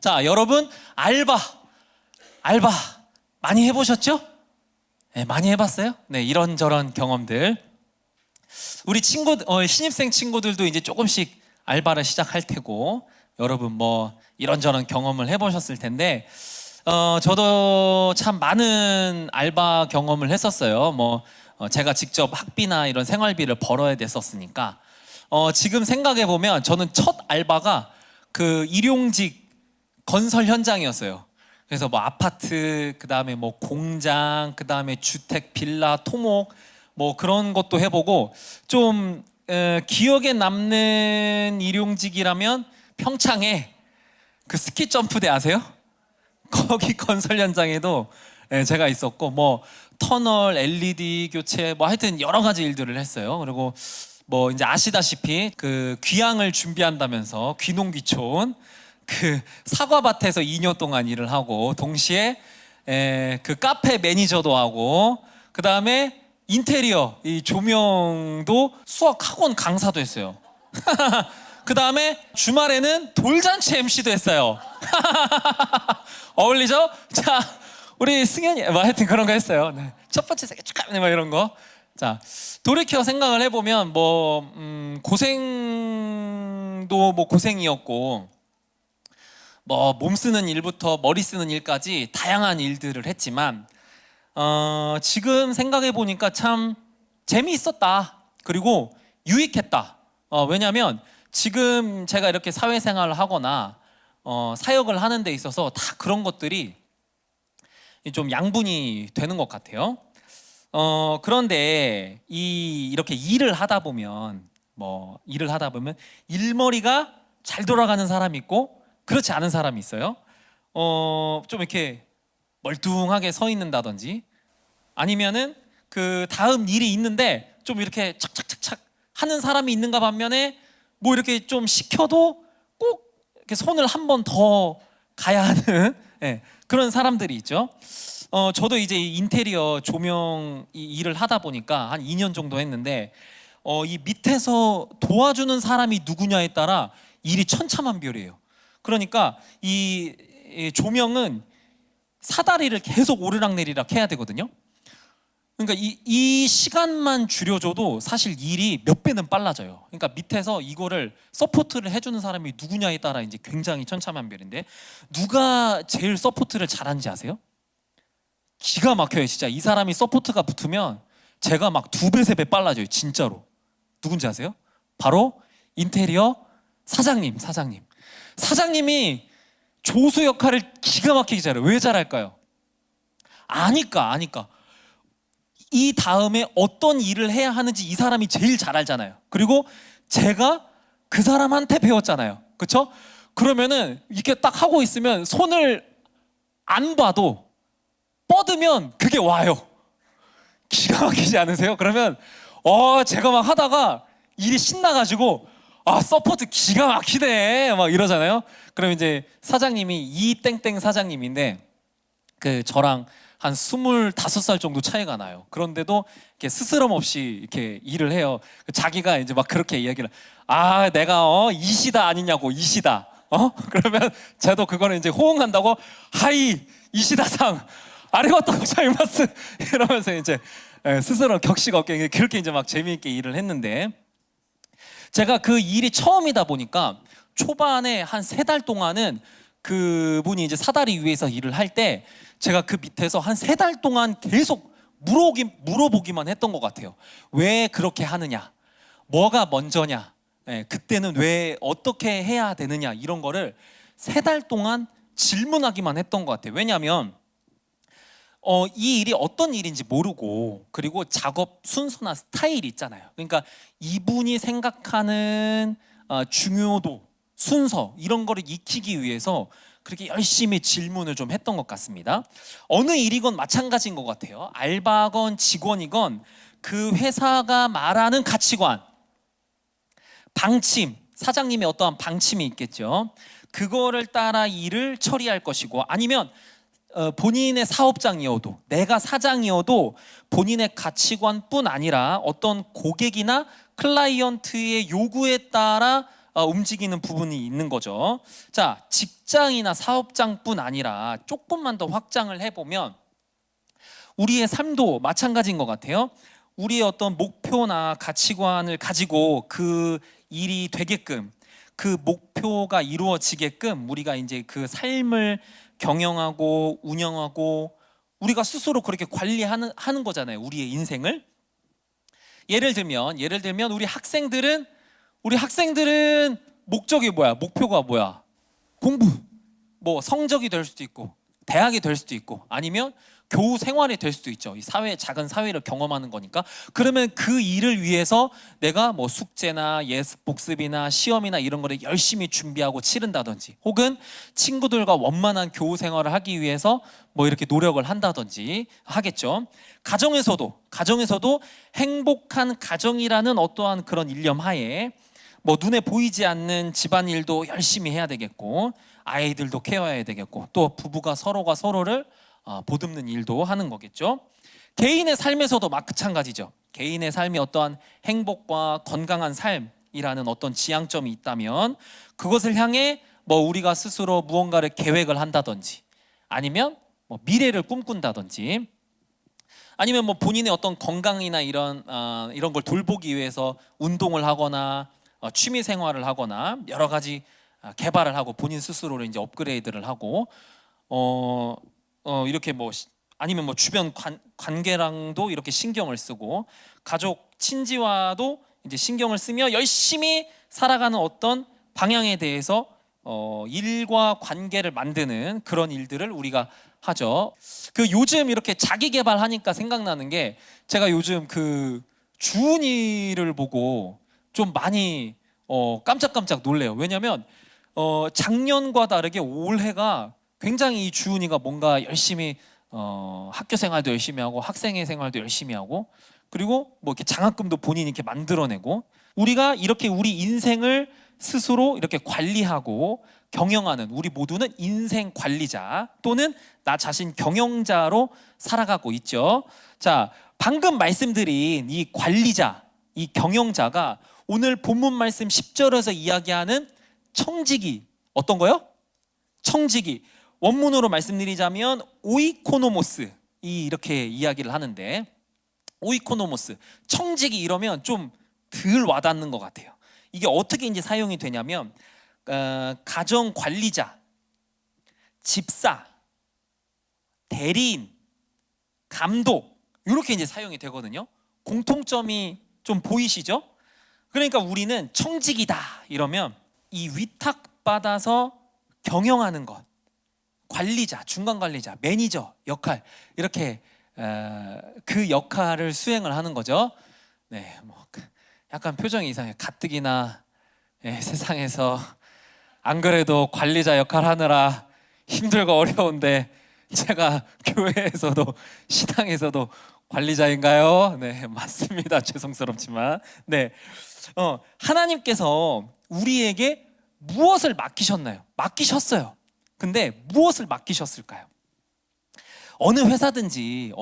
자, 여러분 알바 많이 해보셨죠? 네, 많이 해봤어요? 네, 이런저런 경험들. 우리 신입생 친구들도 이제 조금씩 알바를 시작할 테고, 여러분 뭐 이런저런 경험을 해보셨을 텐데, 저도 참 많은 알바 경험을 했었어요. 제가 직접 학비나 이런 생활비를 벌어야 됐었으니까. 지금 생각해 보면 저는 첫 알바가 그 일용직 건설 현장이었어요. 그래서 뭐 아파트, 그 다음에 뭐 공장, 그 다음에 주택, 빌라, 토목 뭐 그런 것도 해보고, 좀 기억에 남는 일용직이라면 평창에 그 스키 점프대 아세요? 거기 건설 현장에도 제가 있었고, 뭐 터널, LED 교체, 뭐 하여튼 여러 가지 일들을 했어요. 그리고 뭐 이제 아시다시피 그 귀향을 준비한다면서 귀농귀촌 그 사과밭에서 2년 동안 일을 하고, 동시에 그 카페 매니저도 하고, 그 다음에 인테리어 이 조명도 수학 학원 강사도 했어요. 그 다음에 주말에는 돌잔치 MC도 했어요. 어울리죠? 자, 우리 승현이 뭐 하여튼 그런 거 했어요. 네. 첫 번째 생일 축하합니다 뭐 이런 거. 자, 돌이켜 생각을 해보면 고생도 뭐 고생이었고, 뭐 몸 쓰는 일부터 머리 쓰는 일까지 다양한 일들을 했지만, 지금 생각해 보니까 참 재미있었다. 그리고 유익했다. 왜냐하면 지금 제가 이렇게 사회생활을 하거나 사역을 하는 데 있어서 다 그런 것들이 좀 양분이 되는 것 같아요. 그런데 이렇게 일을 하다 보면 일머리가 잘 돌아가는 사람이 있고 그렇지 않은 사람이 있어요. 좀 이렇게 멀뚱하게 서 있는다든지, 아니면은 그 다음 일이 있는데 좀 이렇게 착착착착 하는 사람이 있는가 반면에, 뭐 이렇게 좀 시켜도 꼭 이렇게 손을 한 번 더 가야 하는 그런 사람들이 있죠. 저도 이제 인테리어 조명 일을 하다 보니까 한 2년 정도 했는데, 이 밑에서 도와주는 사람이 누구냐에 따라 일이 천차만별이에요. 그러니까 이 조명은 사다리를 계속 오르락내리락 해야 되거든요. 그러니까 이 시간만 줄여줘도 사실 일이 몇 배는 빨라져요. 그러니까 밑에서 이거를 서포트를 해주는 사람이 누구냐에 따라 이제 굉장히 천차만별인데, 누가 제일 서포트를 잘하는지 아세요? 기가 막혀요. 진짜 이 사람이 서포트가 붙으면 제가 막 2배, 3배 빨라져요. 진짜로. 누군지 아세요? 바로 인테리어 사장님이 조수 역할을 기가 막히게 잘해요. 왜 잘할까요? 아니까. 이 다음에 어떤 일을 해야 하는지 이 사람이 제일 잘 알잖아요. 그리고 제가 그 사람한테 배웠잖아요. 그렇죠? 그러면은 이렇게 딱 하고 있으면 손을 안 봐도 뻗으면 그게 와요. 기가 막히지 않으세요? 그러면 제가 막 하다가 일이 신나가지고 서포트 기가 막히네 막 이러잖아요. 그럼 이제 사장님이 이땡땡 사장님인데, 그 저랑 한 25살 정도 차이가 나요. 그런데도 이렇게 스스럼 없이 이렇게 일을 해요. 자기가 이제 막 그렇게 이야기를, 내가 이시다 아니냐고, 이시다. 그러면 저도 그거는 이제 호응한다고, 하이 이시다상 아리가또 고자이마스 이러면서 이제 스스로 격식 없게 그렇게 이제 막 재미있게 일을 했는데, 제가 그 일이 처음이다 보니까 초반에 한 3달 동안은 그분이 이제 사다리 위에서 일을 할 때 제가 그 밑에서 한 3달 동안 계속 물어보기만 했던 것 같아요. 왜 그렇게 하느냐, 뭐가 먼저냐, 그때는 왜 어떻게 해야 되느냐, 이런 거를 3달 동안 질문하기만 했던 것 같아요. 왜냐하면 이 일이 어떤 일인지 모르고, 그리고 작업 순서나 스타일이 있잖아요. 그러니까 이분이 생각하는 중요도, 순서 이런 거를 익히기 위해서 그렇게 열심히 질문을 좀 했던 것 같습니다. 어느 일이건 마찬가지인 것 같아요. 알바건 직원이건 그 회사가 말하는 가치관, 방침, 사장님의 어떠한 방침이 있겠죠. 그거를 따라 일을 처리할 것이고, 아니면 본인의 사업장이어도, 내가 사장이어도 본인의 가치관뿐 아니라 어떤 고객이나 클라이언트의 요구에 따라 움직이는 부분이 있는 거죠. 자, 직장이나 사업장뿐 아니라 조금만 더 확장을 해보면 우리의 삶도 마찬가지인 것 같아요. 우리의 어떤 목표나 가치관을 가지고 그 일이 되게끔, 그 목표가 이루어지게끔 우리가 이제 그 삶을 경영하고 운영하고 우리가 스스로 그렇게 관리하는 거잖아요. 우리의 인생을. 예를 들면 우리 학생들은 목적이 뭐야? 목표가 뭐야? 공부. 뭐 성적이 될 수도 있고 대학이 될 수도 있고 아니면 교우 생활이 될 수도 있죠. 이 사회, 작은 사회를 경험하는 거니까. 그러면 그 일을 위해서 내가 뭐 숙제나 예습 복습이나 시험이나 이런 거를 열심히 준비하고 치른다든지, 혹은 친구들과 원만한 교우 생활을 하기 위해서 뭐 이렇게 노력을 한다든지 하겠죠. 가정에서도 행복한 가정이라는 어떠한 그런 일념 하에 뭐 눈에 보이지 않는 집안일도 열심히 해야 되겠고, 아이들도 케어해야 되겠고, 또 부부가 서로가 서로를 보듬는 일도 하는 거겠죠. 개인의 삶에서도 마찬가지죠. 개인의 삶이 어떠한 행복과 건강한 삶이라는 어떤 지향점이 있다면 그것을 향해 뭐 우리가 스스로 무언가를 계획을 한다든지, 아니면 뭐 미래를 꿈꾼다든지, 아니면 뭐 본인의 어떤 건강이나 이런 걸 돌보기 위해서 운동을 하거나 취미 생활을 하거나 여러 가지 개발을 하고 본인 스스로를 이제 업그레이드를 하고 이렇게 뭐 아니면 뭐 주변 관계랑도 이렇게 신경을 쓰고 가족 친지와도 이제 신경을 쓰며 열심히 살아가는 어떤 방향에 대해서 일과 관계를 만드는 그런 일들을 우리가 하죠. 그 요즘 이렇게 자기 개발하니까 생각나는 게, 제가 요즘 그 주은이를 보고 좀 많이 깜짝깜짝 놀래요. 왜냐면 작년과 다르게 올해가 굉장히 이 주은이가 뭔가 열심히 학교 생활도 열심히 하고 학생회 생활도 열심히 하고, 그리고 뭐 이렇게 장학금도 본인이 이렇게 만들어내고, 우리가 이렇게 우리 인생을 스스로 이렇게 관리하고 경영하는, 우리 모두는 인생 관리자 또는 나 자신 경영자로 살아가고 있죠. 자, 방금 말씀드린 이 관리자, 이 경영자가 오늘 본문 말씀 10절에서 이야기하는 청지기, 어떤 거요? 청지기. 원문으로 말씀드리자면 오이코노모스, 이렇게 이야기를 하는데, 오이코노모스, 청지기 이러면 좀 덜 와닿는 것 같아요. 이게 어떻게 이제 사용이 되냐면 가정 관리자, 집사, 대리인, 감독, 이렇게 이제 사용이 되거든요. 공통점이 좀 보이시죠? 그러니까 우리는 청직이다 이러면 이 위탁받아서 경영하는 것, 관리자, 중간 관리자, 매니저 역할, 이렇게 그 역할을 수행을 하는 거죠. 네, 뭐 약간 표정이 이상해요. 가뜩이나 세상에서 안 그래도 관리자 역할 하느라 힘들고 어려운데 제가 교회에서도 신앙에서도 관리자인가요? 네, 맞습니다. 죄송스럽지만, 네, 하나님께서 우리에게 무엇을 맡기셨나요? 맡기셨어요. 근데 무엇을 맡기셨을까요? 어느 회사든지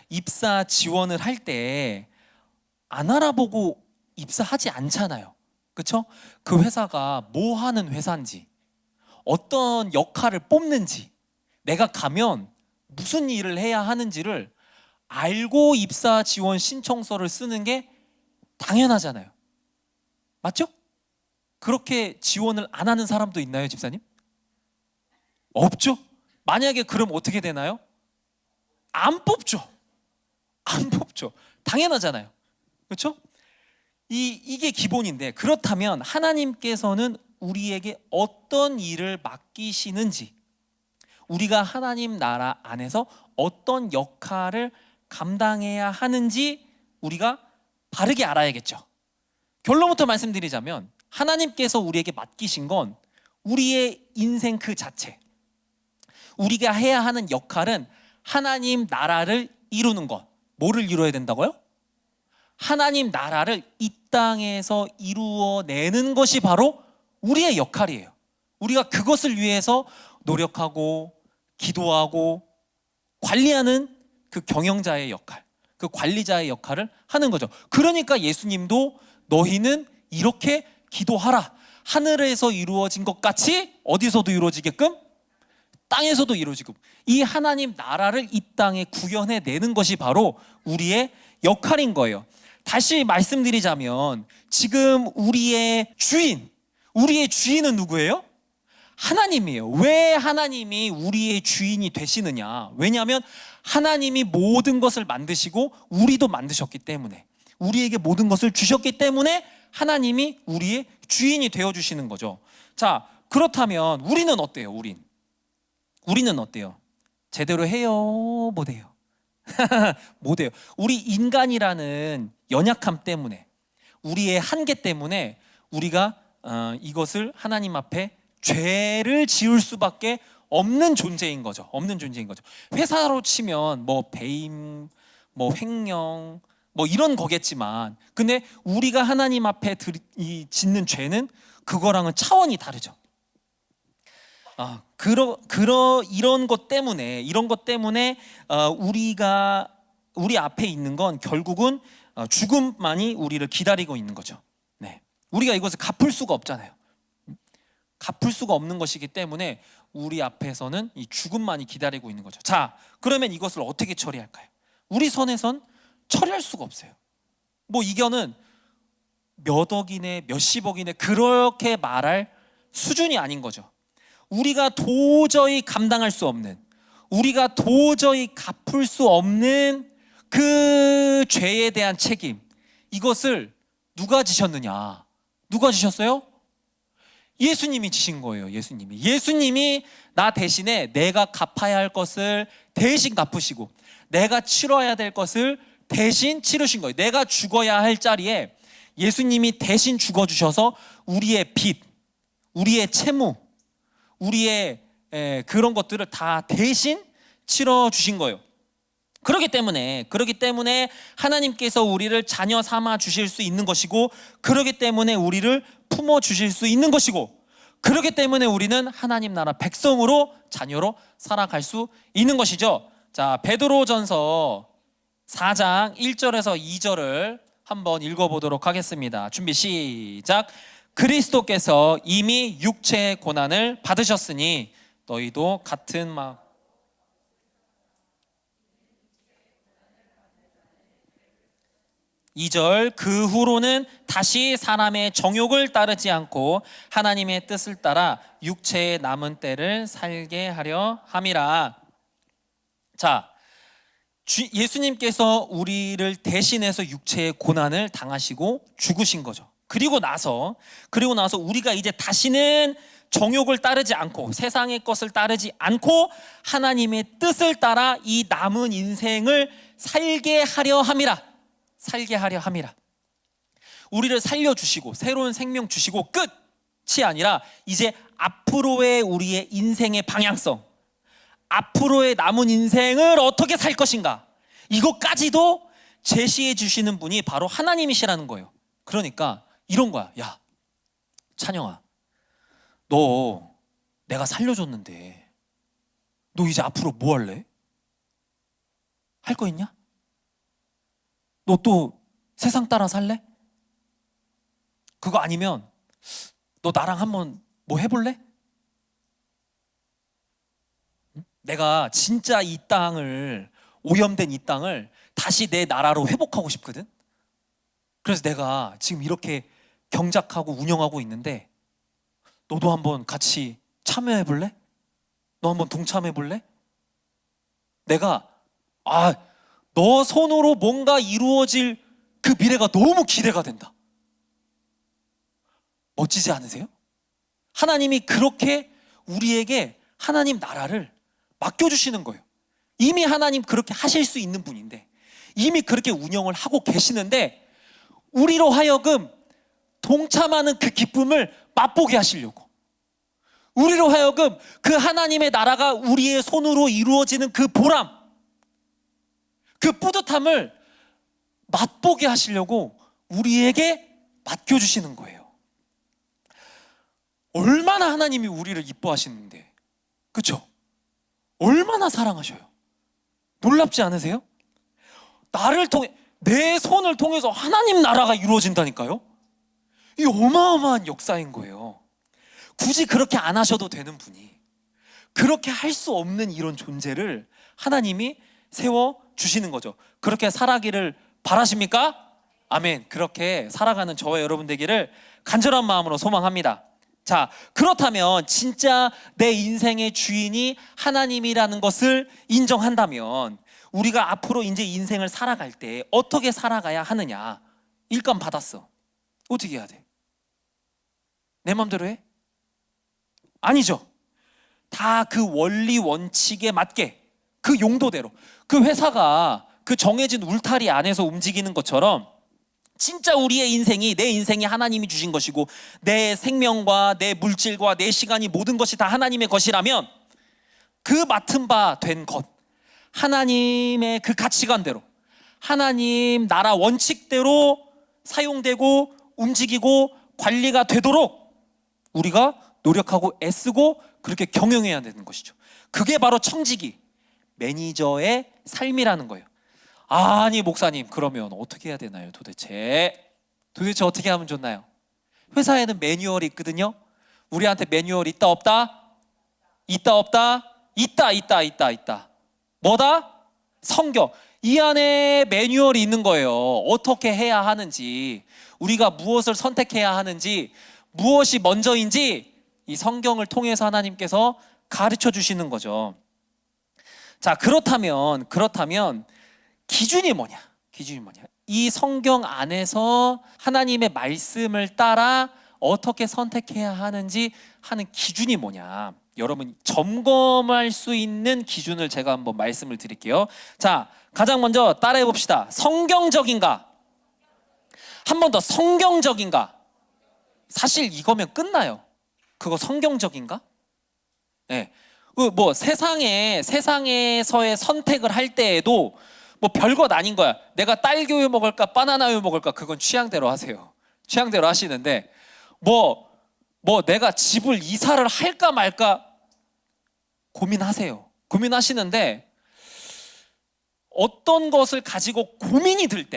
입사 지원을 할 때 안 알아보고 입사하지 않잖아요. 그렇죠? 그 회사가 뭐 하는 회사인지, 어떤 역할을 뽑는지, 내가 가면 무슨 일을 해야 하는지를 알고 입사 지원 신청서를 쓰는 게 당연하잖아요. 맞죠? 그렇게 지원을 안 하는 사람도 있나요, 집사님? 없죠? 만약에 그럼 어떻게 되나요? 안 뽑죠. 당연하잖아요. 그렇죠? 이게 기본인데, 그렇다면 하나님께서는 우리에게 어떤 일을 맡기시는지, 우리가 하나님 나라 안에서 어떤 역할을 감당해야 하는지 우리가 바르게 알아야겠죠. 결론부터 말씀드리자면 하나님께서 우리에게 맡기신 건 우리의 인생 그 자체, 우리가 해야 하는 역할은 하나님 나라를 이루는 것. 뭐를 이루어야 된다고요? 하나님 나라를 이 땅에서 이루어내는 것이 바로 우리의 역할이에요. 우리가 그것을 위해서 노력하고 기도하고 관리하는 그 경영자의 역할, 그 관리자의 역할을 하는 거죠. 그러니까 예수님도 너희는 이렇게 기도하라. 하늘에서 이루어진 것 같이 어디서도 이루어지게끔 땅에서도 이루어지고, 이 하나님 나라를 이 땅에 구현해 내는 것이 바로 우리의 역할인 거예요. 다시 말씀드리자면 지금 우리의 주인은 누구예요? 하나님이에요. 왜 하나님이 우리의 주인이 되시느냐? 왜냐하면 하나님이 모든 것을 만드시고 우리도 만드셨기 때문에, 우리에게 모든 것을 주셨기 때문에 하나님이 우리의 주인이 되어주시는 거죠. 자, 그렇다면 우리는 어때요? 우리는 어때요? 제대로 해요? 못해요? 못해요. 우리 인간이라는 연약함 때문에, 우리의 한계 때문에 우리가 이것을 하나님 앞에 죄를 지을 수밖에 없는 존재인 거죠. 회사로 치면 뭐 배임, 뭐 횡령, 뭐 이런 거겠지만, 근데 우리가 하나님 앞에 짓는 죄는 그거랑은 차원이 다르죠. 이런 것 때문에 우리 앞에 있는 건 결국은 죽음만이 우리를 기다리고 있는 거죠. 네. 우리가 이것을 갚을 수가 없잖아요. 갚을 수가 없는 것이기 때문에 우리 앞에서는 이 죽음만이 기다리고 있는 거죠. 자, 그러면 이것을 어떻게 처리할까요? 우리 선에선 처리할 수가 없어요. 뭐 이거는 몇 억이네, 몇십억이네 그렇게 말할 수준이 아닌 거죠. 우리가 도저히 감당할 수 없는, 우리가 도저히 갚을 수 없는 그 죄에 대한 책임, 이것을 누가 지셨느냐? 누가 지셨어요? 예수님이 지신 거예요. 예수님이 나 대신에 내가 갚아야 할 것을 대신 갚으시고, 내가 치러야 될 것을 대신 치르신 거예요. 내가 죽어야 할 자리에 예수님이 대신 죽어주셔서 우리의 빚, 우리의 채무, 우리의 그런 것들을 다 대신 치러주신 거예요. 그렇기 때문에 하나님께서 우리를 자녀 삼아 주실 수 있는 것이고, 그렇기 때문에 우리를 품어 주실 수 있는 것이고, 그렇기 때문에 우리는 하나님 나라 백성으로, 자녀로 살아갈 수 있는 것이죠. 자, 베드로전서 4장 1절에서 2절을 한번 읽어보도록 하겠습니다. 준비 시작. 그리스도께서 이미 육체의 고난을 받으셨으니 너희도 같은 마음. 2절, 그 후로는 다시 사람의 정욕을 따르지 않고 하나님의 뜻을 따라 육체의 남은 때를 살게 하려 함이라. 자, 예수님께서 우리를 대신해서 육체의 고난을 당하시고 죽으신 거죠. 그리고 나서 우리가 이제 다시는 정욕을 따르지 않고 세상의 것을 따르지 않고 하나님의 뜻을 따라 이 남은 인생을 살게 하려 함이라. 우리를 살려주시고 새로운 생명 주시고 끝이 아니라 이제 앞으로의 우리의 인생의 방향성, 앞으로의 남은 인생을 어떻게 살 것인가, 이것까지도 제시해 주시는 분이 바로 하나님이시라는 거예요. 그러니까 이런 거야. 야, 찬영아, 너 내가 살려줬는데 너 이제 앞으로 뭐 할래? 할 거 있냐? 너 또 세상 따라 살래? 그거 아니면 너 나랑 한번 뭐 해볼래? 내가 진짜 이 땅을, 오염된 이 땅을 다시 내 나라로 회복하고 싶거든. 그래서 내가 지금 이렇게 경작하고 운영하고 있는데 너도 한번 같이 참여해볼래? 너 한번 동참해볼래? 내가 너 손으로 뭔가 이루어질 그 미래가 너무 기대가 된다. 멋지지 않으세요? 하나님이 그렇게 우리에게 하나님 나라를 맡겨주시는 거예요. 이미 하나님 그렇게 하실 수 있는 분인데, 이미 그렇게 운영을 하고 계시는데, 우리로 하여금 동참하는 그 기쁨을 맛보게 하시려고, 우리로 하여금 그 하나님의 나라가 우리의 손으로 이루어지는 그 보람, 그 뿌듯함을 맛보게 하시려고 우리에게 맡겨주시는 거예요. 얼마나 하나님이 우리를 이뻐하시는데, 그렇죠? 얼마나 사랑하셔요. 놀랍지 않으세요? 나를 통해, 내 손을 통해서 하나님 나라가 이루어진다니까요. 이 어마어마한 역사인 거예요. 굳이 그렇게 안 하셔도 되는 분이 그렇게 할 수 없는 이런 존재를 하나님이 세워 주시는 거죠. 그렇게 살아기를 바라십니까? 아멘. 그렇게 살아가는 저와 여러분 되기를 간절한 마음으로 소망합니다. 자, 그렇다면 진짜 내 인생의 주인이 하나님이라는 것을 인정한다면 우리가 앞으로 이제 인생을 살아갈 때 어떻게 살아가야 하느냐? 일감 받았어. 어떻게 해야 돼? 내 마음대로 해? 아니죠. 다 그 원리 원칙에 맞게 그 용도대로 그 회사가 그 정해진 울타리 안에서 움직이는 것처럼 진짜 우리의 인생이 내 인생이 하나님이 주신 것이고 내 생명과 내 물질과 내 시간이 모든 것이 다 하나님의 것이라면 그 맡은 바 된 것 하나님의 그 가치관대로 하나님 나라 원칙대로 사용되고 움직이고 관리가 되도록 우리가 노력하고 애쓰고 그렇게 경영해야 되는 것이죠. 그게 바로 청지기 매니저의 삶이라는 거예요. 아니 목사님 그러면 어떻게 해야 되나요? 도대체 어떻게 하면 좋나요? 회사에는 매뉴얼이 있거든요. 우리한테 매뉴얼 있다 없다? 있다 없다? 있다. 뭐다? 성경. 이 안에 매뉴얼이 있는 거예요. 어떻게 해야 하는지, 우리가 무엇을 선택해야 하는지, 무엇이 먼저인지 이 성경을 통해서 하나님께서 가르쳐 주시는 거죠. 자, 그렇다면 기준이 뭐냐? 이 성경 안에서 하나님의 말씀을 따라 어떻게 선택해야 하는지 하는 기준이 뭐냐? 여러분 점검할 수 있는 기준을 제가 한번 말씀을 드릴게요. 자, 가장 먼저 따라해 봅시다. 성경적인가? 한 번 더, 성경적인가? 사실 이거면 끝나요. 그거 성경적인가? 네. 뭐 세상에서의 선택을 할 때에도 뭐 별것 아닌 거야. 내가 딸기우유 먹을까 바나나우유 먹을까 그건 취향대로 하세요. 취향대로 하시는데 뭐 내가 집을 이사를 할까 말까 고민하세요. 고민하시는데 어떤 것을 가지고 고민이 들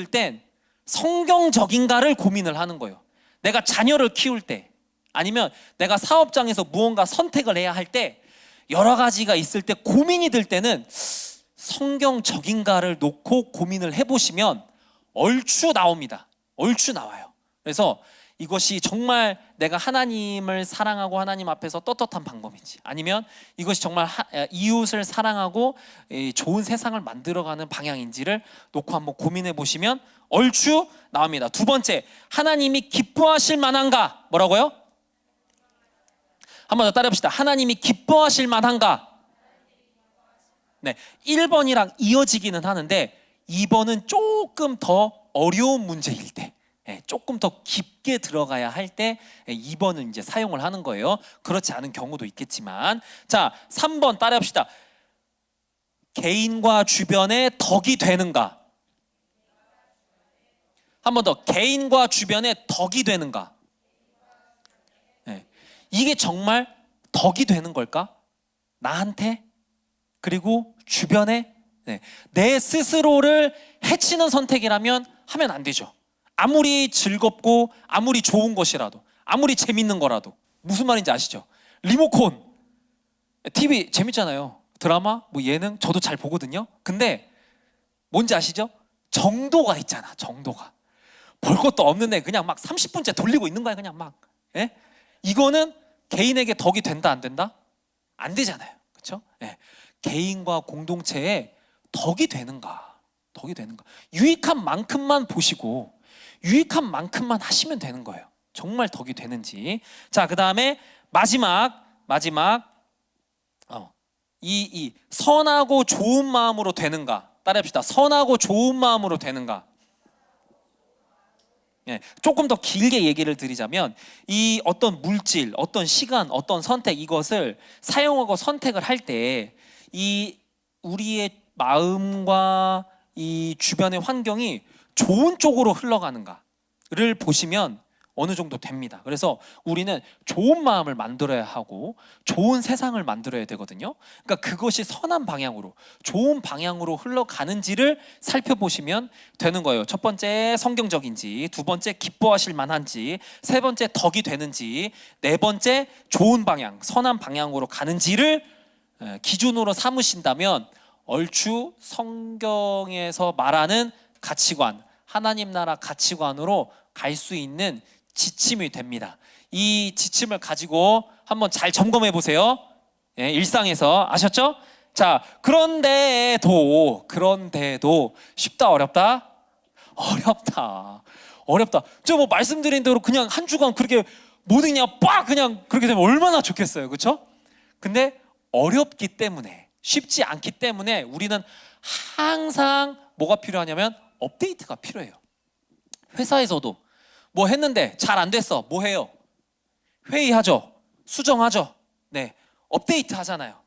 땐 성경적인가를 고민을 하는 거예요. 내가 자녀를 키울 때 아니면 내가 사업장에서 무언가 선택을 해야 할 때 여러 가지가 있을 때 고민이 들 때는 성경적인가를 놓고 고민을 해보시면 얼추 나옵니다. 얼추 나와요. 그래서 이것이 정말 내가 하나님을 사랑하고 하나님 앞에서 떳떳한 방법인지 아니면 이것이 정말 이웃을 사랑하고 좋은 세상을 만들어가는 방향인지를 놓고 한번 고민해 보시면 얼추 나옵니다. 두 번째, 하나님이 기뻐하실 만한가? 뭐라고요? 한번 더 따라해봅시다. 하나님이 기뻐하실 만한가? 네, 1번이랑 이어지기는 하는데 2번은 조금 더 어려운 문제일 때 조금 더 깊게 들어가야 할 때 2번은 이제 사용을 하는 거예요. 그렇지 않은 경우도 있겠지만 자, 3번 따라합시다. 개인과 주변에 덕이 되는가? 한 번 더, 개인과 주변에 덕이 되는가? 이게 정말 덕이 되는 걸까? 나한테 그리고 주변에 내 스스로를 해치는 선택이라면 하면 안 되죠. 아무리 즐겁고 아무리 좋은 것이라도 아무리 재밌는 거라도 무슨 말인지 아시죠? 리모컨 TV 재밌잖아요. 드라마 뭐 예능 저도 잘 보거든요. 근데 뭔지 아시죠? 정도가 있잖아. 정도가 볼 것도 없는데 그냥 막 30분째 돌리고 있는 거야. 그냥 막 이거는 개인에게 덕이 된다 안 된다? 안 되잖아요. 그렇죠? 개인과 공동체에 덕이 되는가? 유익한 만큼만 보시고 유익한 만큼만 하시면 되는 거예요. 정말 덕이 되는지. 자, 그 다음에 마지막 이 선하고 좋은 마음으로 되는가? 따라합시다. 선하고 좋은 마음으로 되는가? 조금 더 길게 얘기를 드리자면 이 어떤 물질, 어떤 시간, 어떤 선택 이것을 사용하고 선택을 할 때 이 우리의 마음과 이 주변의 환경이 좋은 쪽으로 흘러가는가를 보시면 어느 정도 됩니다. 그래서 우리는 좋은 마음을 만들어야 하고 좋은 세상을 만들어야 되거든요. 그러니까 그것이 선한 방향으로, 좋은 방향으로 흘러가는지를 살펴보시면 되는 거예요. 첫 번째 성경적인지, 두 번째 기뻐하실 만한지, 세 번째 덕이 되는지, 네 번째 좋은 방향, 선한 방향으로 가는지를 기준으로 삼으신다면 얼추 성경에서 말하는 가치관, 하나님 나라 가치관으로 갈 수 있는 지침이 됩니다. 이 지침을 가지고 한번 잘 점검해 보세요. 예, 일상에서. 아셨죠? 자, 그런데도 쉽다 어렵다? 어렵다. 저 뭐 말씀드린 대로 그냥 한 주간 그렇게 모든 그냥 빡 그냥 그렇게 되면 얼마나 좋겠어요. 그렇죠? 근데 어렵기 때문에, 쉽지 않기 때문에 우리는 항상 뭐가 필요하냐면 업데이트가 필요해요. 회사에서도 뭐 했는데 잘 안 됐어. 뭐 해요? 회의하죠. 수정하죠. 네, 업데이트 하잖아요.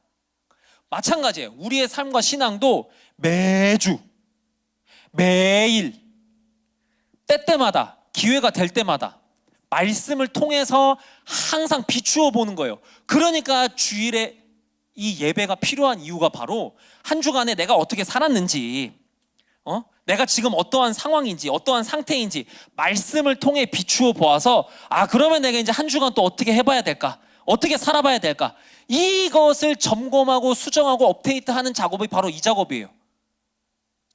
마찬가지예요. 우리의 삶과 신앙도 매주, 매일, 때때마다, 기회가 될 때마다 말씀을 통해서 항상 비추어 보는 거예요. 그러니까 주일에 이 예배가 필요한 이유가 바로 한 주간에 내가 어떻게 살았는지, 내가 지금 어떠한 상황인지, 어떠한 상태인지 말씀을 통해 비추어 보아서, 그러면 내가 이제 한 주간 또 어떻게 해봐야 될까? 어떻게 살아봐야 될까? 이것을 점검하고 수정하고 업데이트하는 작업이 바로 이 작업이에요.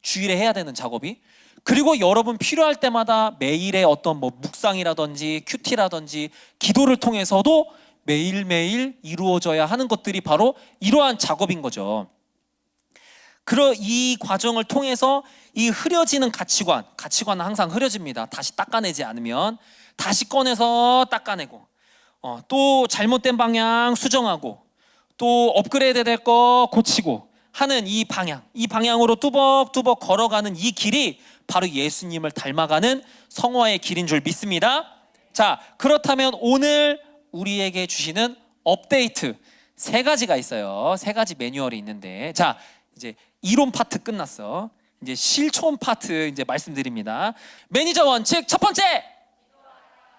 주일에 해야 되는 작업이. 그리고 여러분 필요할 때마다 매일의 어떤 뭐 묵상이라든지 큐티라든지 기도를 통해서도 매일매일 이루어져야 하는 것들이 바로 이러한 작업인 거죠. 이 과정을 통해서 이 흐려지는 가치관은 항상 흐려집니다. 다시 닦아내지 않으면. 다시 꺼내서 닦아내고, 또 잘못된 방향 수정하고, 또 업그레이드 될 거 고치고 하는 이 방향으로 뚜벅뚜벅 걸어가는 이 길이 바로 예수님을 닮아가는 성화의 길인 줄 믿습니다. 자, 그렇다면 오늘 우리에게 주시는 업데이트 3가지가 있어요. 3가지 매뉴얼이 있는데, 자, 이제 이론 파트 끝났어. 이제 실천 파트 이제 말씀드립니다. 매니저 원칙 첫 번째.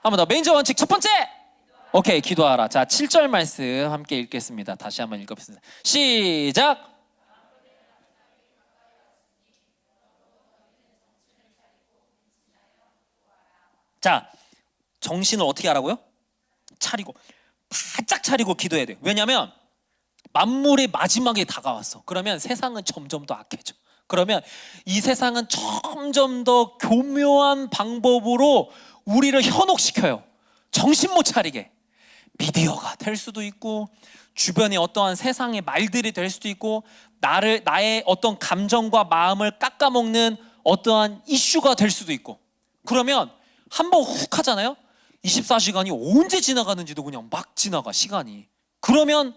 한 번 더. 매니저 원칙 첫 번째. 오케이, 기도하라. 자, 7절 말씀 함께 읽겠습니다. 다시 한번 읽어보겠습니다. 시작. 자, 정신을 어떻게 하라고요? 차리고, 바짝 차리고 기도해야 돼요. 왜냐하면 만물의 마지막에 다가왔어. 그러면 세상은 점점 더 악해져. 그러면 이 세상은 점점 더 교묘한 방법으로 우리를 현혹시켜요. 정신 못 차리게. 미디어가 될 수도 있고, 주변의 어떠한 세상의 말들이 될 수도 있고, 나의 어떤 감정과 마음을 깎아먹는 어떠한 이슈가 될 수도 있고. 그러면 한번 훅 하잖아요. 24시간이 언제 지나가는지도 그냥 막 지나가, 시간이. 그러면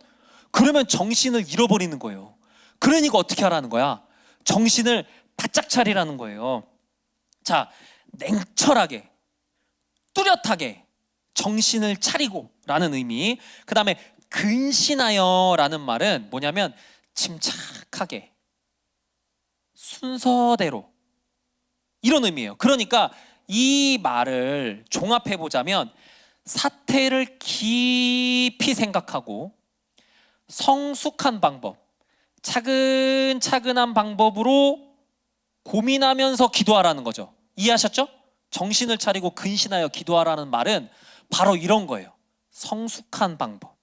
정신을 잃어버리는 거예요. 그러니까 어떻게 하라는 거야? 정신을 바짝 차리라는 거예요. 자, 냉철하게, 뚜렷하게 정신을 차리고 라는 의미. 그 다음에 근신하여 라는 말은 뭐냐면 침착하게, 순서대로, 이런 의미예요. 그러니까 이 말을 종합해 보자면 사태를 깊이 생각하고 성숙한 방법, 차근차근한 방법으로 고민하면서 기도하라는 거죠. 이해하셨죠? 정신을 차리고 근신하여 기도하라는 말은 바로 이런 거예요. 성숙한 방법,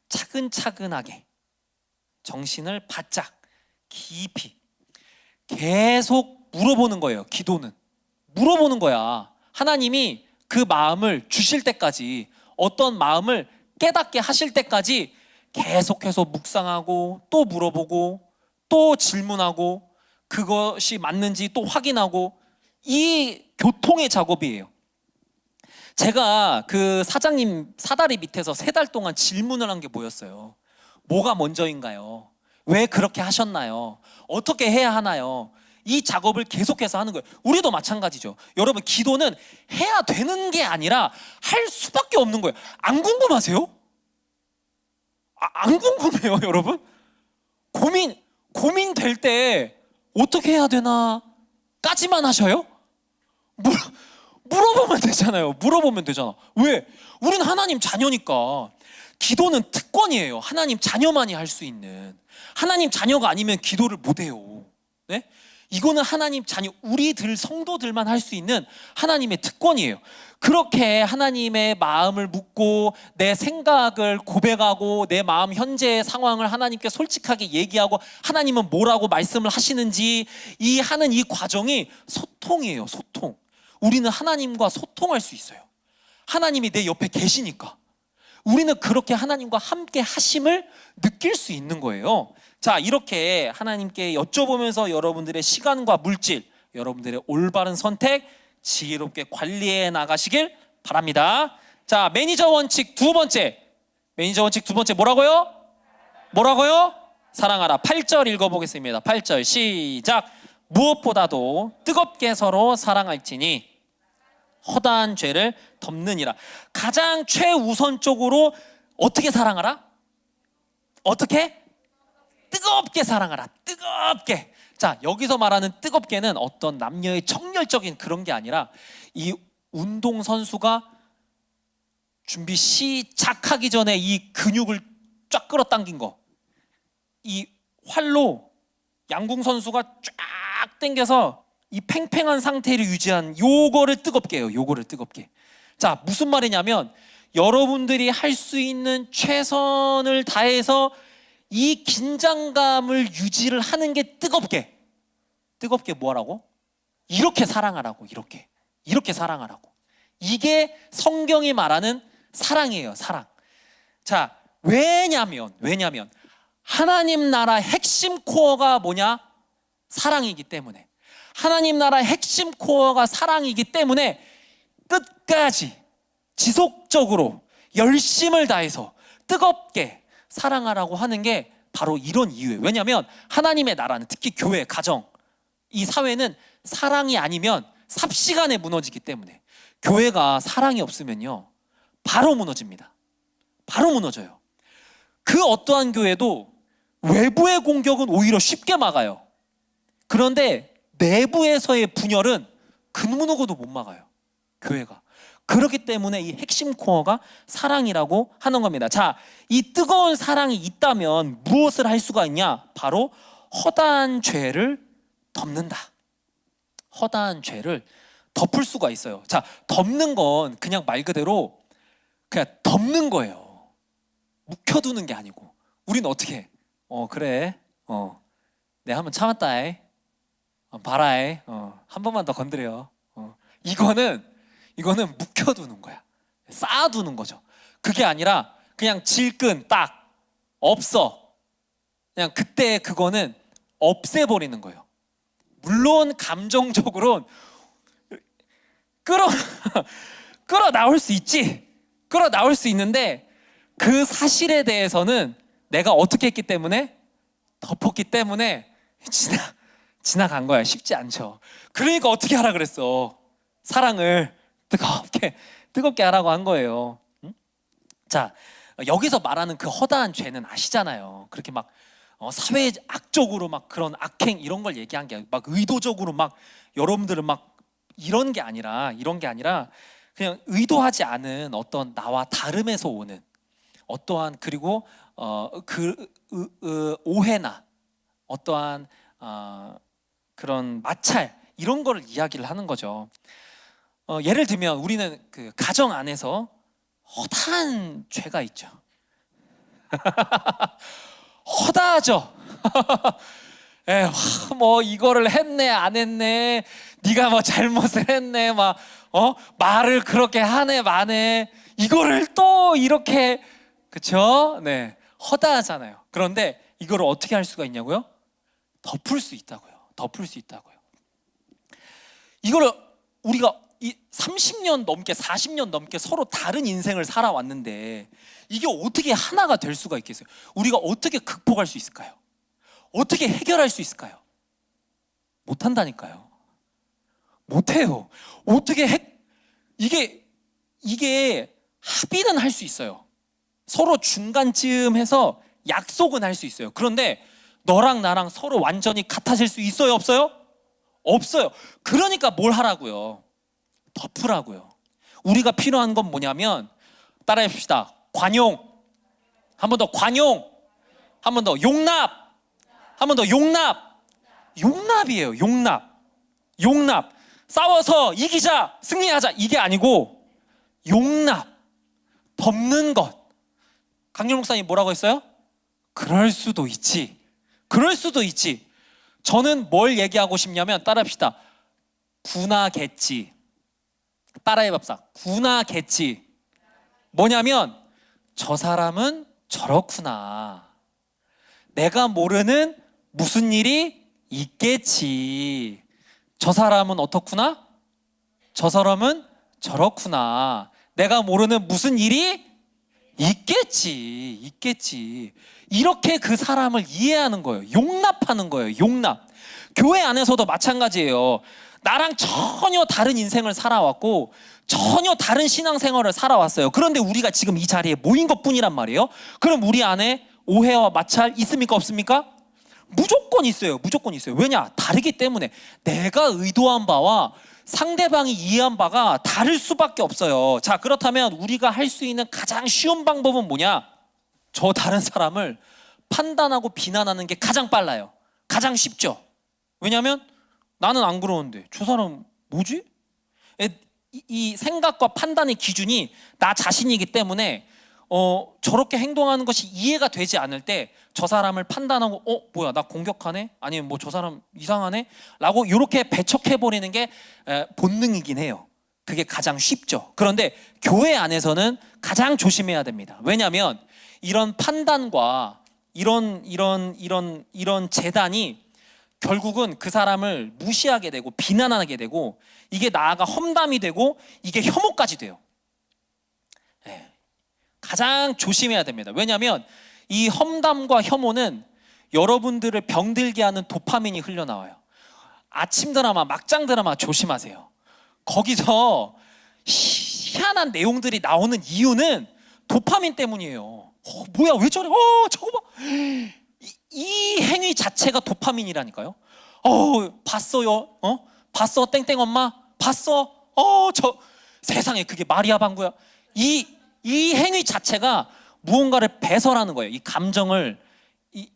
차근차근하게 정신을 바짝 깊이 계속 물어보는 거예요. 기도는 물어보는 거야. 하나님이 그 마음을 주실 때까지, 어떤 마음을 깨닫게 하실 때까지 계속해서 묵상하고 또 물어보고 또 질문하고 그것이 맞는지 또 확인하고, 이 교통의 작업이에요. 제가 그 사장님 사다리 밑에서 3달 동안 질문을 한 게 뭐였어요? 뭐가 먼저인가요? 왜 그렇게 하셨나요? 어떻게 해야 하나요? 이 작업을 계속해서 하는 거예요. 우리도 마찬가지죠. 여러분, 기도는 해야 되는 게 아니라 할 수밖에 없는 거예요. 안 궁금하세요? 안 궁금해요, 여러분? 고민될 때 어떻게 해야 되나 까지만 하셔요? 물어보면 되잖아요. 물어보면 되잖아. 왜? 우린 하나님 자녀니까. 기도는 특권이에요. 하나님 자녀만이 할 수 있는. 하나님 자녀가 아니면 기도를 못해요. 네? 이거는 하나님 자녀, 우리들 성도들만 할 수 있는 하나님의 특권이에요. 그렇게 하나님의 마음을 묻고 내 생각을 고백하고 내 마음 현재의 상황을 하나님께 솔직하게 얘기하고 하나님은 뭐라고 말씀을 하시는지 이 하는 이 과정이 소통이에요. 소통. 우리는 하나님과 소통할 수 있어요. 하나님이 내 옆에 계시니까. 우리는 그렇게 하나님과 함께 하심을 느낄 수 있는 거예요. 자, 이렇게 하나님께 여쭤보면서 여러분들의 시간과 물질, 여러분들의 올바른 선택 지혜롭게 관리해 나가시길 바랍니다. 자, 매니저 원칙 두 번째. 매니저 원칙 두 번째 뭐라고요? 뭐라고요? 사랑하라. 8절 읽어보겠습니다. 8절 시작. 무엇보다도 뜨겁게 서로 사랑할지니 허다한 죄를 덮느니라. 가장 최우선적으로 어떻게 사랑하라? 어떻게? 뜨겁게 사랑하라. 뜨겁게. 자, 여기서 말하는 뜨겁게는 어떤 남녀의 정열적인 그런 게 아니라 이 운동선수가 준비 시작하기 전에 이 근육을 쫙 끌어당긴 거, 이 활로 양궁 선수가 쫙 당겨서 이 팽팽한 상태를 유지한 요거를 뜨겁게 해요. 요거를 뜨겁게. 자, 무슨 말이냐면 여러분들이 할 수 있는 최선을 다해서 이 긴장감을 유지를 하는 게 뜨겁게. 뜨겁게 뭐 하라고? 이렇게 사랑하라고. 이렇게 사랑하라고. 이게 성경이 말하는 사랑이에요. 사랑. 자, 왜냐면 하나님 나라 핵심 코어가 뭐냐? 사랑이기 때문에. 하나님 나라 핵심 코어가 사랑이기 때문에 끝까지 지속적으로 열심을 다해서 뜨겁게 사랑하라고 하는 게 바로 이런 이유예요. 왜냐하면 하나님의 나라는, 특히 교회, 가정, 이 사회는 사랑이 아니면 삽시간에 무너지기 때문에 교회가 사랑이 없으면요 바로 무너집니다. 바로 무너져요. 그 어떠한 교회도 외부의 공격은 오히려 쉽게 막아요. 그런데 내부에서의 분열은 근무누구도 못 막아요. 교회가. 그렇기 때문에 이 핵심 코어가 사랑이라고 하는 겁니다. 자, 이 뜨거운 사랑이 있다면 무엇을 할 수가 있냐? 바로 허다한 죄를 덮는다. 허다한 죄를 덮을 수가 있어요. 자, 덮는 건 그냥 말 그대로 그냥 덮는 거예요. 묵혀두는 게 아니고. 우리는 어떻게 해? 그래. 내가 한번 참았다. 봐라. 한 번만 더 건드려. 이거는 묵혀두는 거야. 쌓아두는 거죠. 그게 아니라 그냥 질끈 딱 없어. 그냥 그때 그거는 없애버리는 거예요. 물론 감정적으로는 끌어 나올 수 있지. 끌어 나올 수 있는데 그 사실에 대해서는 내가 어떻게 했기 때문에 덮었기 때문에 지나간 거야. 쉽지 않죠. 그러니까 어떻게 하라 그랬어. 사랑을 뜨겁게 하라고 한 거예요. 자, 여기서 말하는 그 허다한 죄는 아시잖아요. 그렇게 막 사회 악적으로 막 그런 악행 이런 걸 얘기한 게 막 의도적으로 막 여러분들은 막 이런 게 아니라 그냥 의도하지 않은 어떤 나와 다름에서 오는 어떠한 그리고 오해나 어떠한 그런 마찰 이런 거를 이야기를 하는 거죠. 예를 들면 우리는 그 가정 안에서 허다한 죄가 있죠. 허다하죠. 뭐 이거를 했네 안 했네, 네가 뭐 잘못을 했네, 막 말을 그렇게 하네 마네, 이거를 또 이렇게, 그쵸? 네, 허다하잖아요. 그런데 이거를 어떻게 할 수가 있냐고요? 덮을 수 있다고요. 이거를 우리가 30년 넘게 40년 넘게 서로 다른 인생을 살아왔는데 이게 어떻게 하나가 될 수가 있겠어요? 우리가 어떻게 극복할 수 있을까요? 어떻게 해결할 수 있을까요? 못한다니까요. 못해요. 이게 합의는 할 수 있어요. 서로 중간쯤 해서 약속은 할 수 있어요. 그런데 너랑 나랑 서로 완전히 같아질 수 있어요? 없어요? 없어요. 그러니까 뭘 하라고요? 덮으라고요. 우리가 필요한 건 뭐냐면 따라해 봅시다. 관용. 한 번 더 관용. 한 번 더 용납. 한 번 더 용납. 용납이에요. 용납. 용납. 싸워서 이기자, 승리하자 이게 아니고 용납. 덮는 것. 강렬 목사님 뭐라고 했어요? 그럴 수도 있지. 그럴 수도 있지. 저는 뭘 얘기하고 싶냐면 따라합시다. 구나겠지. 따라해봅시다. 구나겠지. 뭐냐면 저 사람은 저렇구나. 내가 모르는 무슨 일이 있겠지. 저 사람은 어떻구나? 저 사람은 저렇구나. 내가 모르는 무슨 일이 있겠지. 이렇게 그 사람을 이해하는 거예요. 용납하는 거예요. 용납. 교회 안에서도 마찬가지예요. 나랑 전혀 다른 인생을 살아왔고 전혀 다른 신앙생활을 살아왔어요. 그런데 우리가 지금 이 자리에 모인 것뿐이란 말이에요. 그럼 우리 안에 오해와 마찰 있습니까? 없습니까? 무조건 있어요. 무조건 있어요. 왜냐? 다르기 때문에. 내가 의도한 바와 상대방이 이해한 바가 다를 수밖에 없어요. 자, 그렇다면 우리가 할 수 있는 가장 쉬운 방법은 뭐냐? 저 다른 사람을 판단하고 비난하는 게 가장 빨라요. 가장 쉽죠. 왜냐하면 나는 안 그러는데 저 사람 뭐지? 이 생각과 판단의 기준이 나 자신이기 때문에 저렇게 행동하는 것이 이해가 되지 않을 때 저 사람을 판단하고 뭐야 나 공격하네? 아니면 뭐 저 사람 이상하네? 라고 이렇게 배척해버리는 게 본능이긴 해요. 그게 가장 쉽죠. 그런데 교회 안에서는 가장 조심해야 됩니다. 왜냐하면 이런 판단과 이런 재단이 결국은 그 사람을 무시하게 되고 비난하게 되고 이게 나아가 험담이 되고 이게 혐오까지 돼요. 가장 조심해야 됩니다. 왜냐하면 이 험담과 혐오는 여러분들을 병들게 하는 도파민이 흘러나와요. 아침 드라마, 막장 드라마 조심하세요. 거기서 희한한 내용들이 나오는 이유는 도파민 때문이에요. 뭐야 왜 저래? 저거 봐. 이 행위 자체가 도파민이라니까요. 봤어요? 봤어? 땡땡 엄마? 봤어? 저 세상에 그게 말이야 방구야. 이 행위 자체가 무언가를 배설하는 거예요. 이 감정을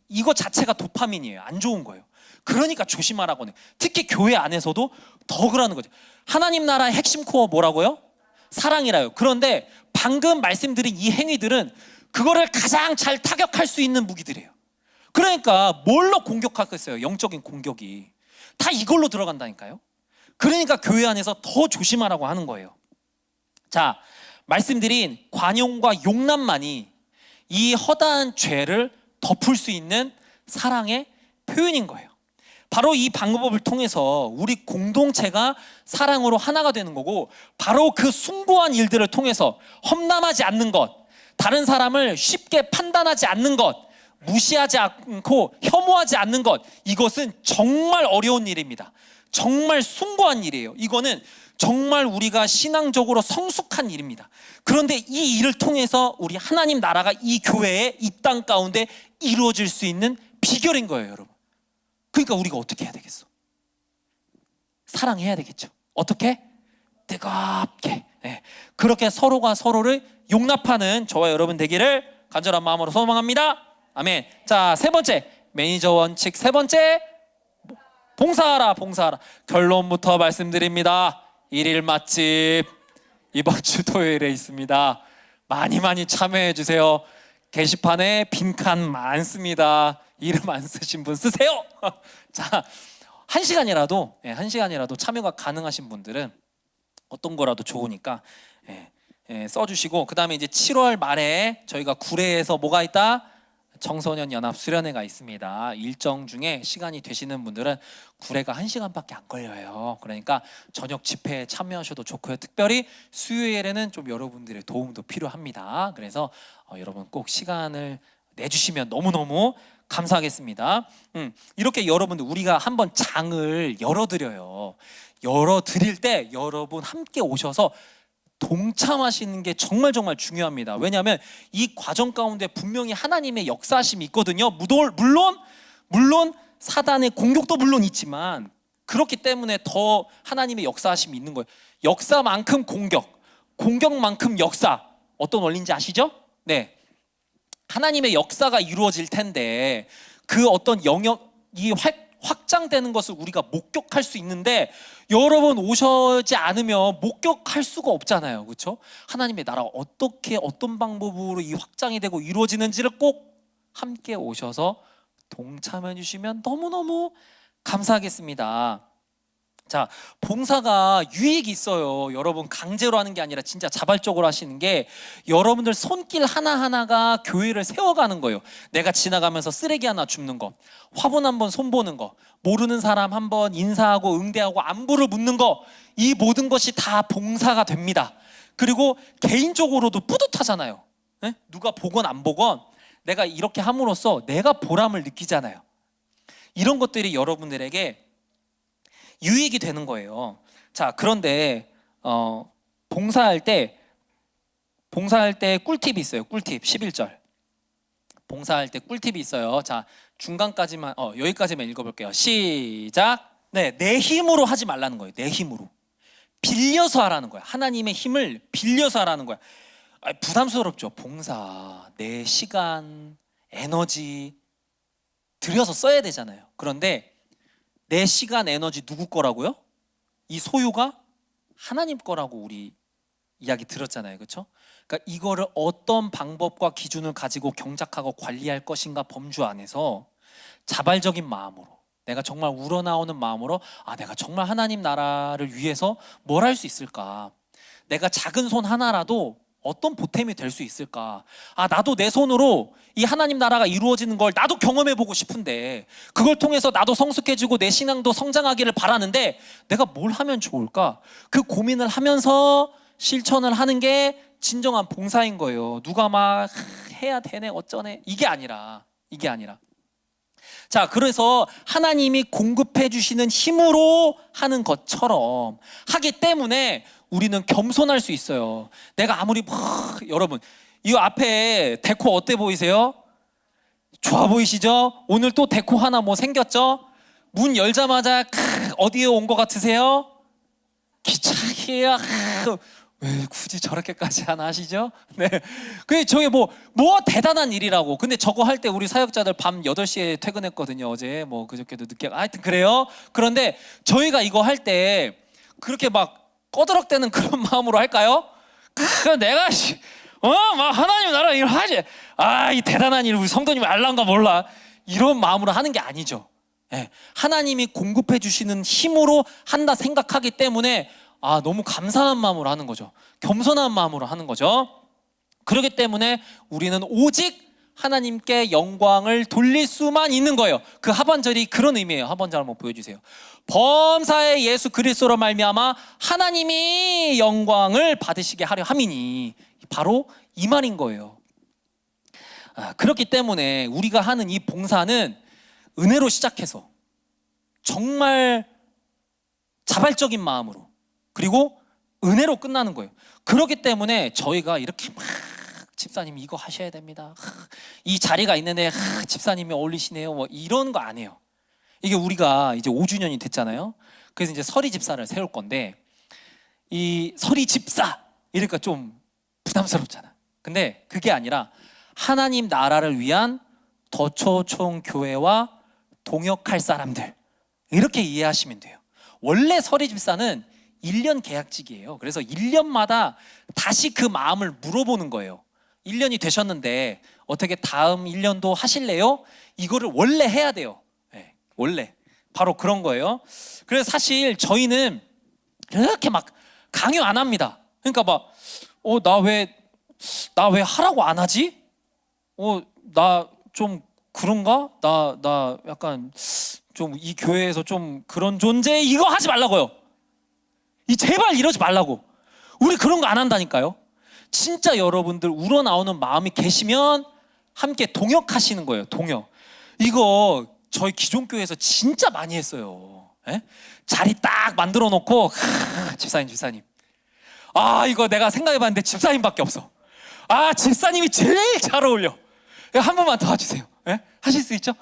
이거 자체가 도파민이에요. 안 좋은 거예요. 그러니까 조심하라고 해요. 특히 교회 안에서도 더 그러는 거죠. 하나님 나라의 핵심 코어 뭐라고요? 사랑이라요. 그런데 방금 말씀드린 이 행위들은 그거를 가장 잘 타격할 수 있는 무기들이에요. 그러니까 뭘로 공격하겠어요? 영적인 공격이 다 이걸로 들어간다니까요. 그러니까 교회 안에서 더 조심하라고 하는 거예요. 자, 말씀드린 관용과 용납만이 이 허다한 죄를 덮을 수 있는 사랑의 표현인 거예요. 바로 이 방법을 통해서 우리 공동체가 사랑으로 하나가 되는 거고, 바로 그 숭고한 일들을 통해서 험담하지 않는 것, 다른 사람을 쉽게 판단하지 않는 것, 무시하지 않고 혐오하지 않는 것, 이것은 정말 어려운 일입니다. 정말 숭고한 일이에요. 이거는 정말 우리가 신앙적으로 성숙한 일입니다. 그런데 이 일을 통해서 우리 하나님 나라가 이 교회에 이 땅 가운데 이루어질 수 있는 비결인 거예요, 여러분. 그러니까 우리가 어떻게 해야 되겠어? 사랑해야 되겠죠. 어떻게? 뜨겁게. 그렇게 서로가 서로를 용납하는 저와 여러분 되기를 간절한 마음으로 소망합니다. 아멘. 자, 세 번째 매니저 원칙, 세 번째 봉사하라. 결론부터 말씀드립니다. 일일 맛집 이번 주 토요일에 있습니다. 많이 참여해 주세요. 게시판에 빈칸 많습니다. 이름 안 쓰신 분 쓰세요. 자, 한 시간이라도 참여가 가능하신 분들은 어떤 거라도 좋으니까 써주시고, 그 다음에 이제 7월 말에 저희가 구례에서 뭐가 있다? 청소년 연합 수련회가 있습니다. 일정 중에 시간이 되시는 분들은 구례가 1시간밖에 안 걸려요. 그러니까 저녁 집회에 참여하셔도 좋고요. 특별히 수요일에는 좀 여러분들의 도움도 필요합니다. 그래서 여러분 꼭 시간을 내주시면 너무너무 감사하겠습니다. 이렇게 여러분들 우리가 한번 장을 열어드려요. 열어드릴 때 여러분 함께 오셔서 동참하시는 게 정말 중요합니다. 왜냐하면 이 과정 가운데 분명히 하나님의 역사심이 있거든요. 물론 사단의 공격도 물론 있지만 그렇기 때문에 더 하나님의 역사하심이 있는 거예요. 역사만큼 공격, 공격만큼 역사. 어떤 원리인지 아시죠? 네, 하나님의 역사가 이루어질 텐데 그 어떤 영역이 확장되는 것을 우리가 목격할 수 있는데 여러분 오시지 않으면 목격할 수가 없잖아요. 그렇죠? 하나님의 나라가 어떻게 어떤 방법으로 이 확장이 되고 이루어지는지를 꼭 함께 오셔서 동참해 주시면 너무너무 감사하겠습니다. 자, 봉사가 유익이 있어요. 여러분 강제로 하는 게 아니라 진짜 자발적으로 하시는 게 여러분들 손길 하나하나가 교회를 세워가는 거예요. 내가 지나가면서 쓰레기 하나 줍는 거, 화분 한번 손보는 거, 모르는 사람 한번 인사하고 응대하고 안부를 묻는 거, 이 모든 것이 다 봉사가 됩니다. 그리고 개인적으로도 뿌듯하잖아요. 네? 누가 보건 안 보건 내가 이렇게 함으로써 내가 보람을 느끼잖아요. 이런 것들이 여러분들에게 유익이 되는 거예요. 자, 그런데 봉사할 때 꿀팁이 있어요. 꿀팁 11절. 봉사할 때 꿀팁이 있어요. 자, 중간까지만 여기까지만 읽어볼게요. 시작. 네, 내 힘으로 하지 말라는 거예요. 내 힘으로 빌려서 하라는 거야. 하나님의 힘을 빌려서 하라는 거야. 부담스럽죠. 봉사, 내 시간, 에너지 들여서 써야 되잖아요. 그런데 내 시간, 에너지 누구 거라고요? 이 소유가 하나님 거라고 우리 이야기 들었잖아요. 그렇죠? 그러니까 이거를 어떤 방법과 기준을 가지고 경작하고 관리할 것인가 범주 안에서 자발적인 마음으로 내가 정말 우러나오는 마음으로 내가 정말 하나님 나라를 위해서 뭘 할 수 있을까? 내가 작은 손 하나라도 어떤 보탬이 될 수 있을까? 나도 내 손으로 이 하나님 나라가 이루어지는 걸 나도 경험해보고 싶은데 그걸 통해서 나도 성숙해지고 내 신앙도 성장하기를 바라는데 내가 뭘 하면 좋을까? 그 고민을 하면서 실천을 하는 게 진정한 봉사인 거예요. 누가 막 해야 되네 어쩌네 이게 아니라 자, 그래서 하나님이 공급해 주시는 힘으로 하는 것처럼 하기 때문에 우리는 겸손할 수 있어요. 내가 아무리 여러분 이 앞에 데코 어때 보이세요? 좋아 보이시죠? 오늘 또 데코 하나 뭐 생겼죠? 문 열자마자 어디에 온 것 같으세요? 기차기야. 왜 굳이 저렇게까지 하나 하시죠? 네. 그게 저게 뭐 대단한 일이라고. 근데 저거 할 때 우리 사역자들 밤 8시에 퇴근했거든요. 어제 뭐 그저께도 늦게. 하여튼 그래요. 그런데 저희가 이거 할 때 그렇게 막 꺼드럭대는 그런 마음으로 할까요? 내가 막 하나님 나라 일 하지. 이 대단한 일 우리 성도님이 알란가 몰라. 이런 마음으로 하는 게 아니죠. 네. 하나님이 공급해 주시는 힘으로 한다 생각하기 때문에 너무 감사한 마음으로 하는 거죠. 겸손한 마음으로 하는 거죠. 그렇기 때문에 우리는 오직 하나님께 영광을 돌릴 수만 있는 거예요. 그 하반절이 그런 의미예요. 하반절 한번 보여주세요. 범사의 예수 그리스도로 말미암아 하나님이 영광을 받으시게 하려 함이니 바로 이 말인 거예요. 그렇기 때문에 우리가 하는 이 봉사는 은혜로 시작해서 정말 자발적인 마음으로 그리고 은혜로 끝나는 거예요. 그렇기 때문에 저희가 이렇게 막 집사님이 이거 하셔야 됩니다. 이 자리가 있는데 집사님이 어울리시네요. 뭐 이런 거 안 해요. 이게 우리가 이제 5주년이 됐잖아요. 그래서 이제 서리 집사를 세울 건데 이 서리 집사 이러니까 좀 부담스럽잖아. 근데 그게 아니라 하나님 나라를 위한 더초총 교회와 동역할 사람들 이렇게 이해하시면 돼요. 원래 서리 집사는 1년 계약직이에요. 그래서 1년마다 다시 그 마음을 물어보는 거예요. 1년이 되셨는데 어떻게 다음 1년도 하실래요? 이거를 원래 해야 돼요. 네, 원래 바로 그런 거예요. 그래서 사실 저희는 그렇게 막 강요 안 합니다. 그러니까 막 나 왜 하라고 안 하지? 나 좀 그런가? 나 약간 좀 이 교회에서 좀 그런 존재 이거 하지 말라고요. 제발 이러지 말라고. 우리 그런 거 안 한다니까요. 진짜 여러분들 우러나오는 마음이 계시면 함께 동역하시는 거예요. 동역. 이거 저희 기존 교회에서 진짜 많이 했어요. 에? 자리 딱 만들어 놓고 집사님 이거 내가 생각해봤는데 집사님밖에 없어. 집사님이 제일 잘 어울려. 한 번만 더 해주세요. 에? 하실 수 있죠?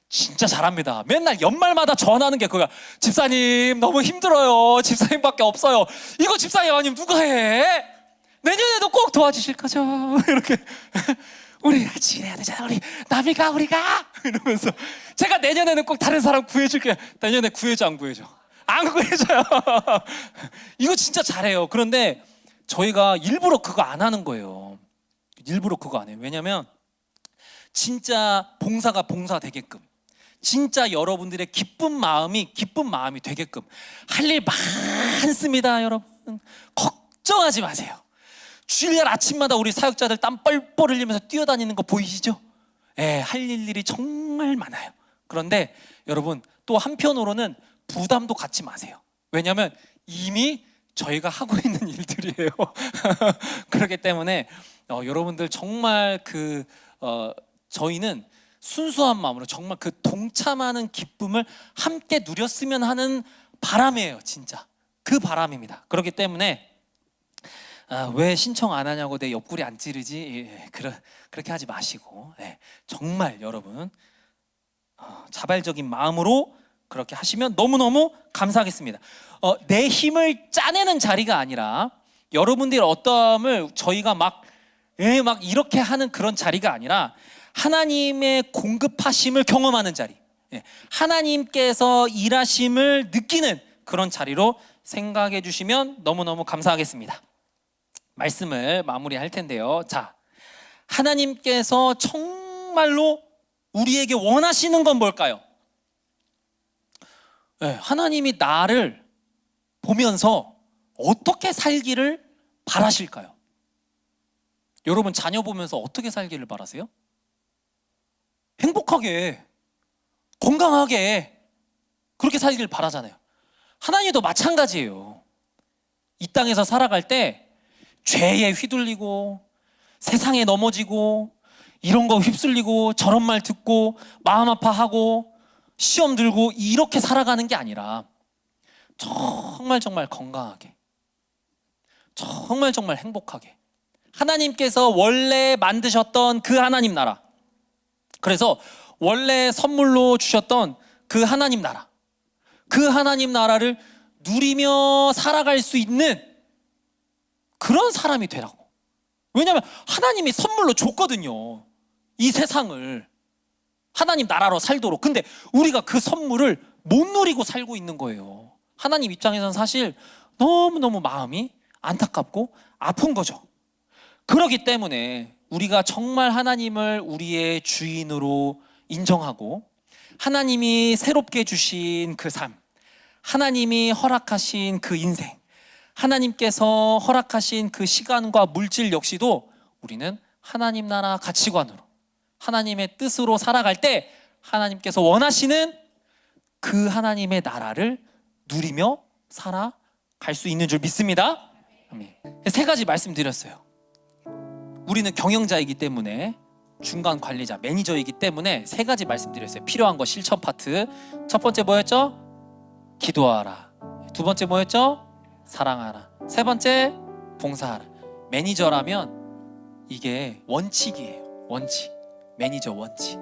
진짜 잘합니다. 맨날 연말마다 전화하는 게 그거야. 집사님 너무 힘들어요. 집사님밖에 없어요. 이거 집사님 아니면 누가 해? 내년에도 꼭 도와주실 거죠? 이렇게 우리 같이 일해야 되잖아. 우리 남이가 우리가 이러면서 제가 내년에는 꼭 다른 사람 구해줄게요. 내년에 구해줘 안 구해줘? 안 구해줘요. 이거 진짜 잘해요. 그런데 저희가 일부러 그거 안 하는 거예요. 일부러 그거 안 해요. 왜냐면 진짜 봉사가 봉사 되게끔, 진짜 여러분들의 기쁜 마음이 되게끔 할 일 많습니다. 여러분 걱정하지 마세요. 주일날 아침마다 우리 사역자들 땀 뻘뻘 흘리면서 뛰어다니는 거 보이시죠? 할 일이 정말 많아요. 그런데 여러분 또 한편으로는 부담도 갖지 마세요. 왜냐하면 이미 저희가 하고 있는 일들이에요. 그렇기 때문에 여러분들 정말 저희는 순수한 마음으로 정말 그 동참하는 기쁨을 함께 누렸으면 하는 바람이에요. 진짜 그 바람입니다. 그렇기 때문에 왜 신청 안 하냐고 내 옆구리 안 찌르지? 그렇게 하지 마시고 정말 여러분 자발적인 마음으로 그렇게 하시면 너무너무 감사하겠습니다. 내 힘을 짜내는 자리가 아니라 여러분들의 어떠함을 저희가 막 이렇게 하는 그런 자리가 아니라 하나님의 공급하심을 경험하는 자리, 하나님께서 일하심을 느끼는 그런 자리로 생각해 주시면 너무너무 감사하겠습니다. 말씀을 마무리할 텐데요. 자, 하나님께서 정말로 우리에게 원하시는 건 뭘까요? 하나님이 나를 보면서 어떻게 살기를 바라실까요? 여러분 자녀 보면서 어떻게 살기를 바라세요? 행복하게, 건강하게 그렇게 살기를 바라잖아요. 하나님도 마찬가지예요. 이 땅에서 살아갈 때 죄에 휘둘리고 세상에 넘어지고 이런 거 휩쓸리고 저런 말 듣고 마음 아파하고 시험 들고 이렇게 살아가는 게 아니라 정말 건강하게, 정말 행복하게 하나님께서 원래 만드셨던 그 하나님 나라, 그래서 원래 선물로 주셨던 그 하나님 나라, 그 하나님 나라를 누리며 살아갈 수 있는 그런 사람이 되라고. 왜냐하면 하나님이 선물로 줬거든요. 이 세상을 하나님 나라로 살도록. 근데 우리가 그 선물을 못 누리고 살고 있는 거예요. 하나님 입장에서는 사실 너무너무 마음이 안타깝고 아픈 거죠. 그렇기 때문에 우리가 정말 하나님을 우리의 주인으로 인정하고 하나님이 새롭게 주신 그 삶, 하나님이 허락하신 그 인생, 하나님께서 허락하신 그 시간과 물질 역시도 우리는 하나님 나라 가치관으로 하나님의 뜻으로 살아갈 때 하나님께서 원하시는 그 하나님의 나라를 누리며 살아갈 수 있는 줄 믿습니다. 세 가지 말씀드렸어요. 우리는 경영자이기 때문에, 중간 관리자, 매니저이기 때문에 세 가지 말씀드렸어요. 필요한 거 실천 파트. 첫 번째 뭐였죠? 기도하라. 두 번째 뭐였죠? 사랑하라. 세 번째 봉사하라. 매니저라면 이게 원칙이에요. 원칙. 매니저 원칙.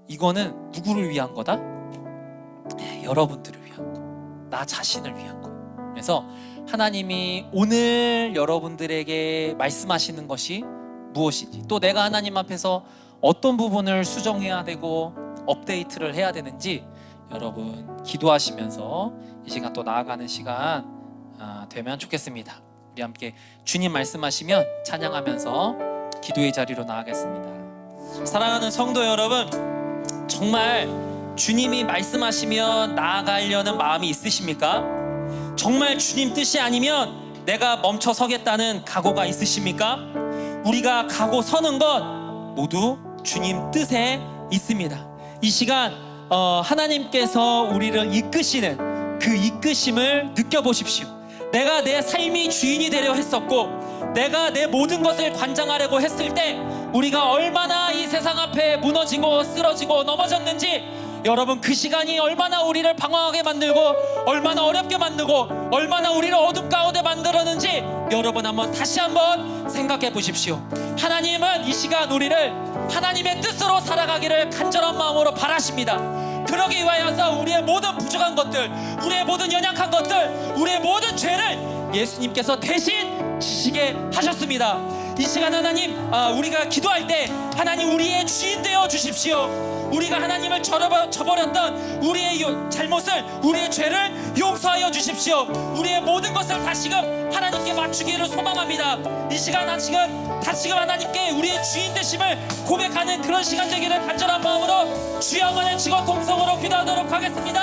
이거는 누구를 위한 거다? 여러분들을 위한 거. 나 자신을 위한 거. 그래서 하나님이 오늘 여러분들에게 말씀하시는 것이 무엇인지, 또 내가 하나님 앞에서 어떤 부분을 수정해야 되고 업데이트를 해야 되는지 여러분 기도하시면서 이 시간 또 나아가는 시간 되면 좋겠습니다. 우리 함께 주님 말씀하시면 찬양하면서 기도의 자리로 나아가겠습니다. 사랑하는 성도 여러분, 정말 주님이 말씀하시면 나아가려는 마음이 있으십니까? 정말 주님 뜻이 아니면 내가 멈춰 서겠다는 각오가 있으십니까? 우리가 가고 서는 것 모두 주님 뜻에 있습니다. 이 시간 하나님께서 우리를 이끄시는 그 이끄심을 느껴보십시오. 내가 내 삶이 주인이 되려 했었고 내가 내 모든 것을 관장하려고 했을 때 우리가 얼마나 이 세상 앞에 무너지고 쓰러지고 넘어졌는지 여러분, 그 시간이 얼마나 우리를 방황하게 만들고 얼마나 어렵게 만들고 얼마나 우리를 어둠 가운데 만들었는지 여러분 다시 한번 생각해 보십시오. 하나님은 이 시간 우리를 하나님의 뜻으로 살아가기를 간절한 마음으로 바라십니다. 그러기 위하여서 우리의 모든 부족한 것들, 우리의 모든 연약한 것들, 우리의 모든 죄를 예수님께서 대신 지시게 하셨습니다. 이 시간 하나님, 우리가 기도할 때 하나님 우리의 주인 되어 주십시오. 우리가 하나님을 저버렸던 우리의 잘못을, 우리의 죄를 용서하여 주십시오. 우리의 모든 것을 다시금 하나님께 맞추기를 소망합니다. 이 시간 다시금 하나님께 우리의 주인 되심을 고백하는 그런 시간 되기를 간절한 마음으로 주여 한번 외치고 동성으로 기도하도록 하겠습니다.